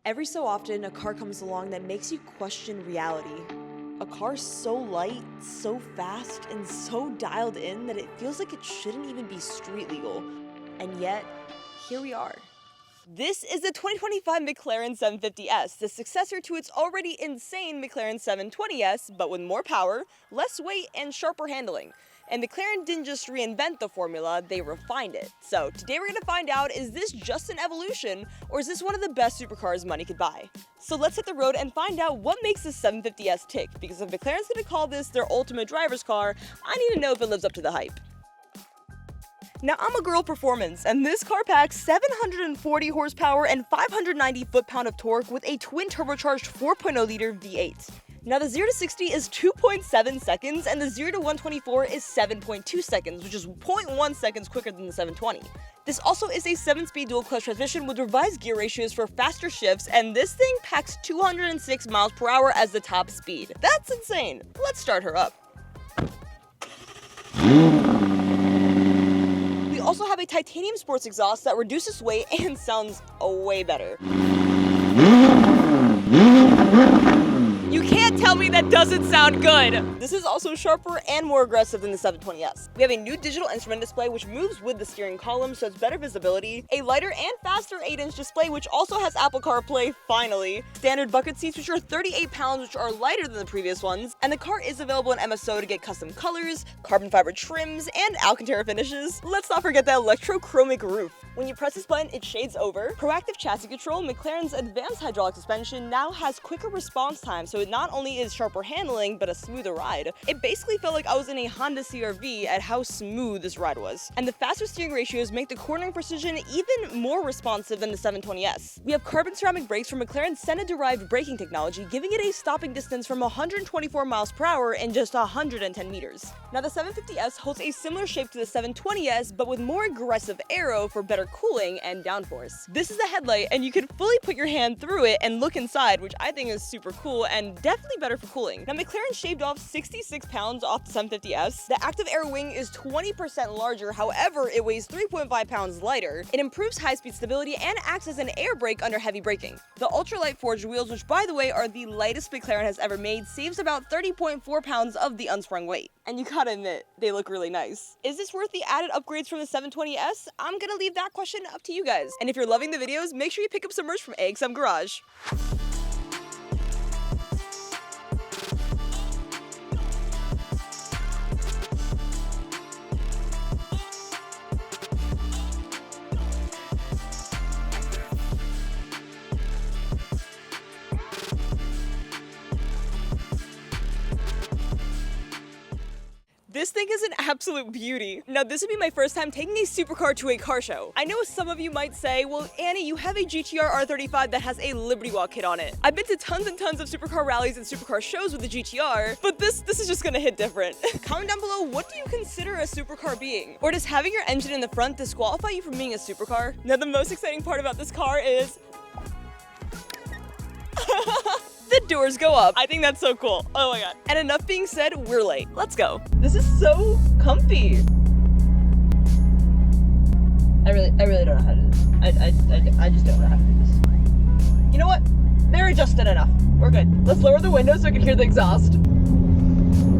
Every so often, a car comes along that makes you question reality. A car so light, so fast, and so dialed in that it feels like it shouldn't even be street legal. And yet, here we are. This is the 2025 McLaren 750S, the successor to its already insane McLaren 720S, but with more power, less weight, and sharper handling. And McLaren didn't just reinvent the formula, they refined it. So today we're gonna find out, is this just an evolution, or is this one of the best supercars money could buy? So let's hit the road and find out what makes the 750S tick, because if McLaren's gonna call this their ultimate driver's car, I need to know if it lives up to the hype. Now, I'm a girl performance, and this car packs 740 horsepower and 590 foot-pound of torque with a twin turbocharged 4.0-liter V8. Now, the 0 to 60 is 2.7 seconds, and the 0 to 124 is 7.2 seconds, which is 0.1 seconds quicker than the 720. This also is a 7-speed dual-clutch transmission with revised gear ratios for faster shifts, and this thing packs 206 miles per hour as the top speed. That's insane. Let's start her up. We also have a titanium sports exhaust that reduces weight and sounds way better. You can't tell me that doesn't sound good! This is also sharper and more aggressive than the 720S. We have a new digital instrument display which moves with the steering column, so it's better visibility, a lighter and faster 8-inch display which also has Apple CarPlay, finally, standard bucket seats which are 38 pounds, which are lighter than the previous ones, and the car is available in MSO to get custom colors, carbon fiber trims, and Alcantara finishes. Let's not forget the electrochromic roof. When you press this button, it shades over. Proactive chassis control, McLaren's advanced hydraulic suspension now has quicker response time, so it not only is sharper handling, but a smoother ride. It basically felt like I was in a Honda CR-V at how smooth this ride was. And the faster steering ratios make the cornering precision even more responsive than the 720S. We have carbon ceramic brakes from McLaren's Senna-derived braking technology, giving it a stopping distance from 124 miles per hour in just 110 meters. Now, the 750S holds a similar shape to the 720S, but with more aggressive aero for better cooling and downforce. This is the headlight, and you can fully put your hand through it and look inside, which I think is super cool and definitely better for cooling. Now, McLaren shaved off 66 pounds off the 750S. The active air wing is 20% larger, however, it weighs 3.5 pounds lighter. It improves high-speed stability and acts as an air brake under heavy braking. The ultralight forged wheels, which by the way are the lightest McLaren has ever made, saves about 30.4 pounds of the unsprung weight. And you gotta admit, they look really nice. Is this worth the added upgrades from the 720S? I'm gonna leave that question up to you guys. And if you're loving the videos, make sure you pick up some merch from AXM Garage. This thing is an absolute beauty. Now, this would be my first time taking a supercar to a car show. I know some of you might say, well, Annie, you have a GTR R35 that has a Liberty Walk kit on it. I've been to tons and tons of supercar rallies and supercar shows with the GTR, but this is just gonna hit different. Comment down below, what do you consider a supercar being? Or does having your engine in the front disqualify you from being a supercar? Now, the most exciting part about this car is the doors go up. I think that's so cool. Oh my god. And enough being said, we're late. Let's go. This is so comfy. I really don't know how to do this. I just don't know how to do this. You know what? They're adjusted enough. We're good. Let's lower the window so I can hear the exhaust.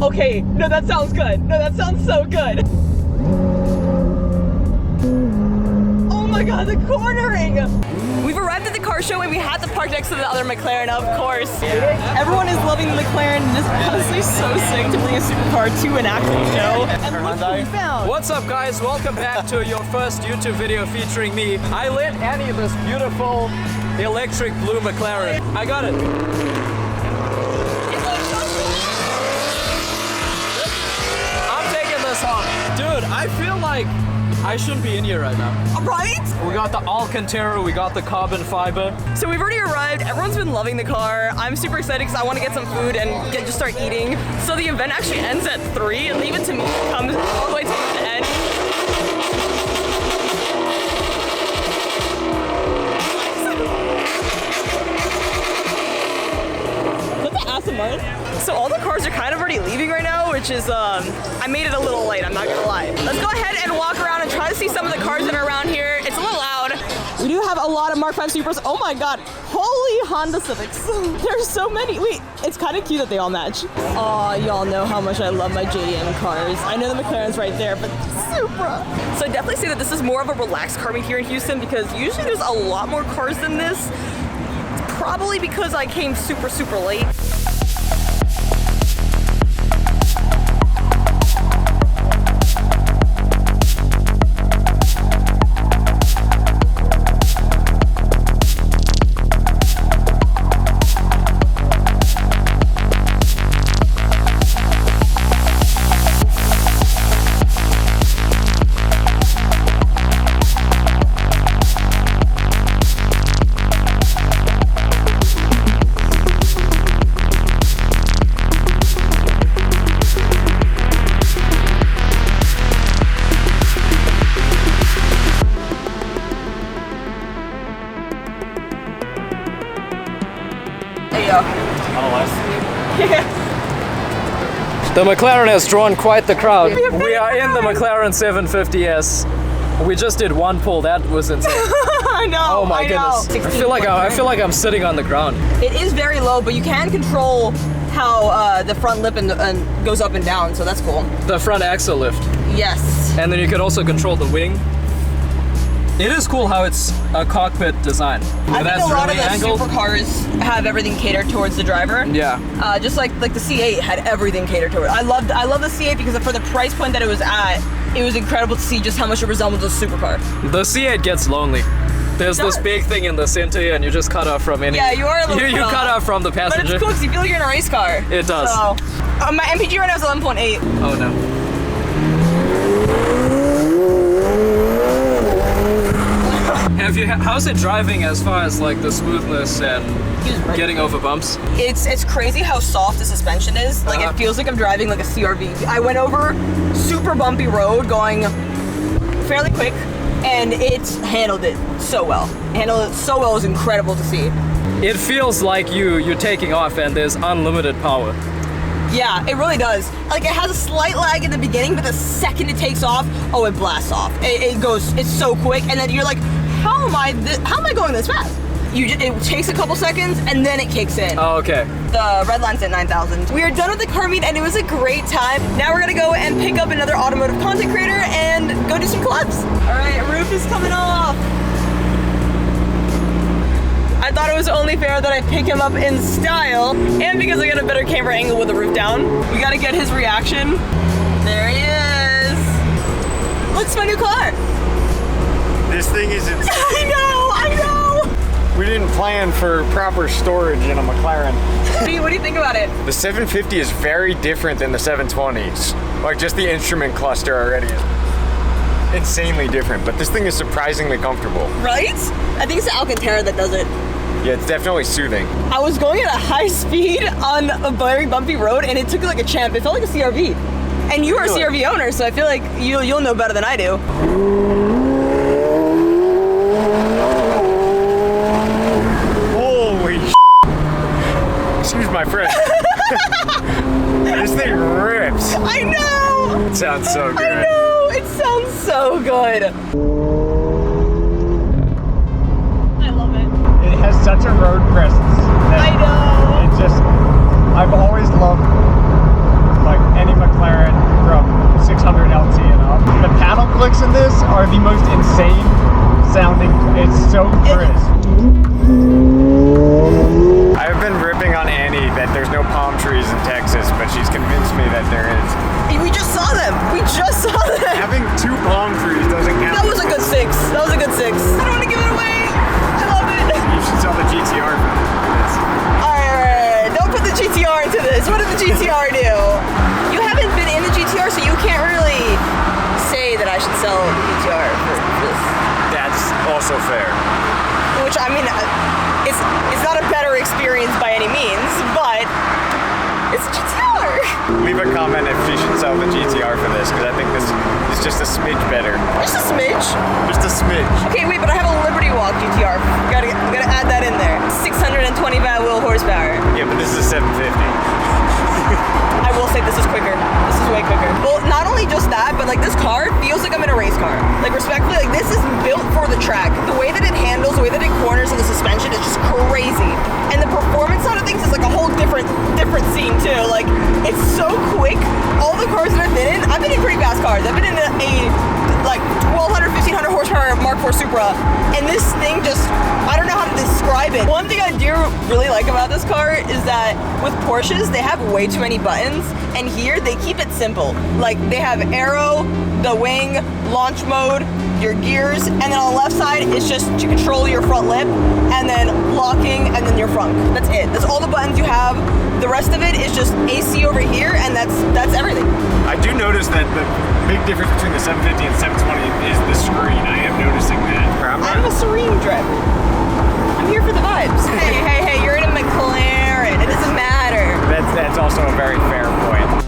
Okay, no, that sounds good. No, that sounds so good. Oh my god, the cornering! We've arrived at the car show and we had to park next to the other McLaren, of course. Yeah. Everyone is loving the McLaren. This is honestly so sick to bring a supercar to an actual show. And look what we found. What's up, guys? Welcome back to your first YouTube video featuring me. I lit Annie this beautiful electric blue McLaren. I got it. I'm taking this home. Dude, I feel like I shouldn't be in here right now. Right? We got the Alcantara, we got the carbon fiber. So we've already arrived. Everyone's been loving the car. I'm super excited because I want to get some food and just start eating. So the event actually ends at 3, and leave it to me comes all the way to the end. Is that the Aston Martin? So all the cars are kind of already leaving right now, which is, I made it a little late, I'm not gonna lie. Let's go ahead and walk around and try to see some of the cars that are around here. It's a little loud. We do have a lot of Mark V Supras. Oh my god. Holy Honda Civics. There's so many. Wait, it's kind of cute that they all match. Aw, y'all know how much I love my JDM cars. I know the McLaren's right there, but Supra. So I definitely say that this is more of a relaxed car meet here in Houston because usually there's a lot more cars than this. Probably because I came super, super late. The McLaren has drawn quite the crowd. We are in the McLaren 750S. We just did one pull. That was insane. I know. Oh my goodness. I feel like I'm sitting on the ground. It is very low, but you can control how the front lip and goes up and down, so that's cool. The front axle lift. Yes. And then you can also control the wing. It is cool how it's a cockpit design. I think a lot of the supercars have everything catered towards the driver. Yeah. Just like the C8 had everything catered to it. I love the C8 because for the price point that it was at, it was incredible to see just how much it resembles a supercar. The C8 gets lonely. There's this big thing in the center and you just cut off from any... Yeah, you are a little You cut off from the passenger. But it's cool because you feel like you're in a race car. It does. So, my MPG right now is 11.8. Oh no. How's it driving as far as like the smoothness and getting over bumps? It's crazy how soft the suspension is. Like it feels like I'm driving like a CRV. I went over super bumpy road going fairly quick and it handled it so well. Handled it so well, it was incredible to see. It feels like you're taking off and there's unlimited power. Yeah, it really does. Like it has a slight lag in the beginning, but the second it takes off, oh, it blasts off. It goes, it's so quick, and then you're like, how am I going this fast? It takes a couple seconds, and then it kicks in. Oh, okay. The red line's at 9,000. We are done with the car meet, and it was a great time. Now we're gonna go and pick up another automotive content creator and go do some collabs. All right, roof is coming off. I thought it was only fair that I pick him up in style, and because I got a better camera angle with the roof down. We gotta get his reaction. There he is. What's my new car? This thing is insane. I know! We didn't plan for proper storage in a McLaren. What do you think about it? The 750 is very different than the 720s. Like just the instrument cluster already is insanely different, but this thing is surprisingly comfortable. Right? I think it's the Alcantara that does it. Yeah, it's definitely soothing. I was going at a high speed on a very bumpy road and it took it like a champ. It felt like a CRV. And you are a CRV owner, so I feel like you'll know better than I do. Holy excuse my friend. This thing rips. I know! It sounds so good. I know! It sounds so good. I love it. It has such a road presence. I know! It just, I've always loved like any McLaren from 600 LT and up. The paddle clicks in this are the most insane sounding. It's so crisp. I've been ripping on Annie that there's no palm trees in Texas, but she's convinced me that there is. We just saw them! We just saw them! Having 2 palm trees doesn't count. That was a good 6. That was a good 6. I don't want to give it away! I love it! You should sell the GTR for this. Alright, don't put the GTR into this. What did the GTR do? You haven't been in the GTR, so you can't really say that I should sell the GTR for this. That's also fair. Which, I mean, it's not a better experience by any means, but it's a GTR. Leave a comment if she should sell the GTR for this, because I think this is just a smidge better. Just a smidge. Just a smidge. Okay, wait, but I have a Liberty Walk GTR. Gotta add that in there. 625 wheel horsepower. Yeah, but this is a 750. I will say this is quicker. This is way quicker. Well, not only just that, but like this car feels like I'm in a race car. Like respectfully, like this is built for the track. The way that it handles, the way that it corners, and the suspension is just crazy. And the performance side of things is like a whole different scene too. Like it's so quick. All the cars that I've been in pretty fast cars. I've been in a like 1200, 1500 horsepower Mark IV Supra, and this thing just, I don't know how to describe it. One thing I do really like about this car is that with Porsches, they have way too many buttons, and here they keep it simple. Like they have aero, the wing, launch mode, your gears, and then on the left side, it's just to control your front lip, and then locking, and then your frunk. That's it. That's all the buttons you have. The rest of it is just AC over here, and that's everything. I do notice that the big difference between the 750 and 720 is the screen. I am noticing that. I'm a serene driver. I'm here for the vibes. Hey, you're in a McLaren. It doesn't matter. That's also a very fair point.